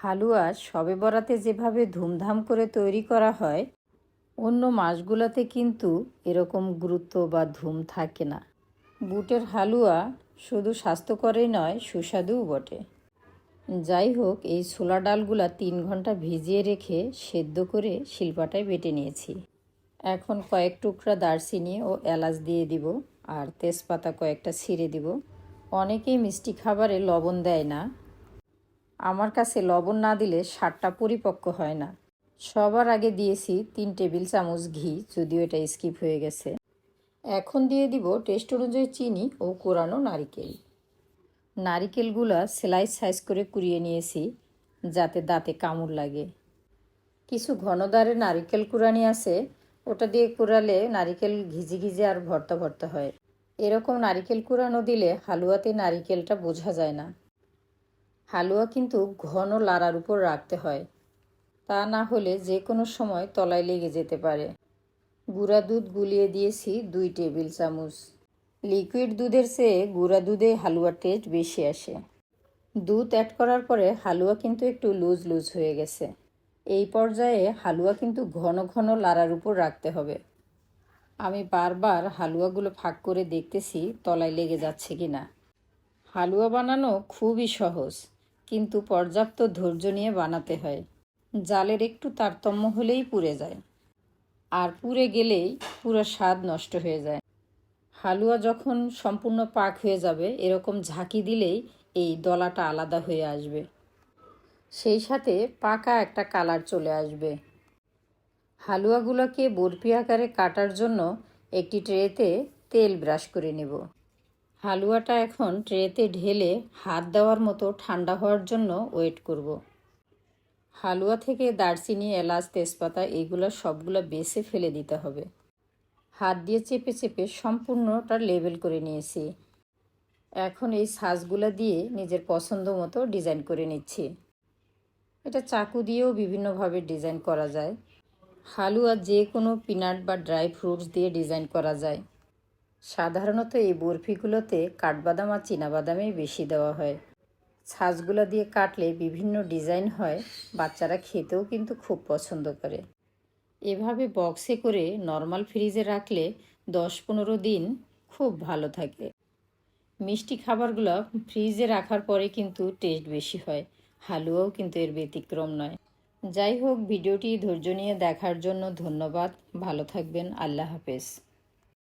হালুয়া শবে বরাতে যেভাবে ধুমধাম করে তৈরি করা হয়, অন্য মাসগুলোতে কিন্তু এরকম গুরুত্ব বা ধুম থাকে না। বুটের হালুয়া শুধু স্বাস্থ্যকরই নয়, সুস্বাদুও বটে। যাই হোক, এই ছোলা ডালগুলা 3 ঘন্টা ভিজিয়ে রেখে সেদ্ধ করে শিলপাটায় বেটে নিয়েছি। এখন কয়েক টুকরা দারচিনি ও এলাচ দিয়ে দিব, আর তেজপাতা কয়েকটা ছিঁড়ে দিব। অনেকেই মিষ্টি খাবারে লবণ দেয় না, আমার কাছে লবণ না দিলে স্বাদটা পরিপক্ক হয় না। সবার আগে দিয়েছি 3 টেবিল চামচ ঘি, যদিও এটা স্কিপ হয়ে গেছে। এখন দিয়ে দিব টেস্ট অনুযায়ী চিনি ও কোরানো নারিকেল। নারিকেলগুলা স্লাইস সাইজ করে কুড়িয়ে নিয়েছি, যাতে দাঁতে কামড় লাগে। কিছু ঘনদারে নারিকেল কুড়ানি আছে, ওটা দিয়ে কুড়ালে নারিকেল ঘিজি ঘিজি আর ভর্তা ভর্তা হয়। এরকম নারিকেল কুড়ানো দিলে হালুয়াতে নারিকেলটা বোঝা যায় না। হালুয়া কিন্তু ঘন লাড়ার উপর রাখতে হয়, তা না হলে যে কোনো সময় তলায় লেগে যেতে পারে। গুঁড়া দুধ গুলিয়ে দিয়েছি 2 টেবিল চামচ। লিকুইড দুধের চেয়ে গুঁড়া দুধে হালুয়ার টেস্ট বেশি আসে। দুধ অ্যাড করার পরে হালুয়া কিন্তু একটু লুজ লুজ হয়ে গেছে। এই পর্যায়ে হালুয়া কিন্তু ঘন ঘন লাড়ার উপর রাখতে হবে। আমি বারবার হালুয়াগুলো ফাঁক করে দেখতেছি তলায় লেগে যাচ্ছে কি না। হালুয়া বানানো খুবই সহজ, কিন্তু পর্যাপ্ত ধৈর্য নিয়ে বানাতে হয়। জালের একটু তারতম্য হলেই পুড়ে যায়, আর পুড়ে গেলেই পুরো স্বাদ নষ্ট হয়ে যায়। হালুয়া যখন সম্পূর্ণ পাক হয়ে যাবে, এরকম ঝাঁকি দিলেই এই দলাটা আলাদা হয়ে আসবে, সেই সাথে পাকা একটা কালার চলে আসবে। হালুয়াগুলোকে বরফি আকারে কাটার জন্য একটি ট্রেতে তেল ব্রাশ করে নেব। হালুয়াটা এখন ট্রেতে ঢেলে হাত দেওয়ার মতো ঠান্ডা হওয়ার জন্য ওয়েট করব। হালুয়া থেকে দারচিনি, এলাচ, তেজপাতা এগুলো সবগুলো বেছে ফেলে দিতে হবে। হাত দিয়ে চেপে চেপে সম্পূর্ণটা লেবেল করে নিয়েছি। এখন এই সাজগুলো দিয়ে নিজের পছন্দ মতো ডিজাইন করে নিচ্ছি। এটা চাকু দিয়েও বিভিন্নভাবে ডিজাইন করা যায়। হালুয়া যে কোনো পিনাট বা ড্রাই ফ্রুটস দিয়ে ডিজাইন করা যায়। সাধারণত এই বরফিগুলোতে কাঠবাদাম আর চীনাবাদামই বেশি দেওয়া হয়। ছাঁচগুলো দিয়ে কাটলে বিভিন্ন ডিজাইন হয়, বাচ্চারা খেতেও কিন্তু খুব পছন্দ করে। এভাবে বক্সে করে নর্মাল ফ্রিজে রাখলে 10-15 দিন খুব ভালো থাকে। মিষ্টি খাবারগুলো ফ্রিজে রাখার পরে কিন্তু টেস্ট বেশি হয়, হালুয়াও কিন্তু এর ব্যতিক্রম নয়। যাই হোক, ভিডিওটি ধৈর্য নিয়ে দেখার জন্য ধন্যবাদ। ভালো থাকবেন। আল্লাহ হাফেজ।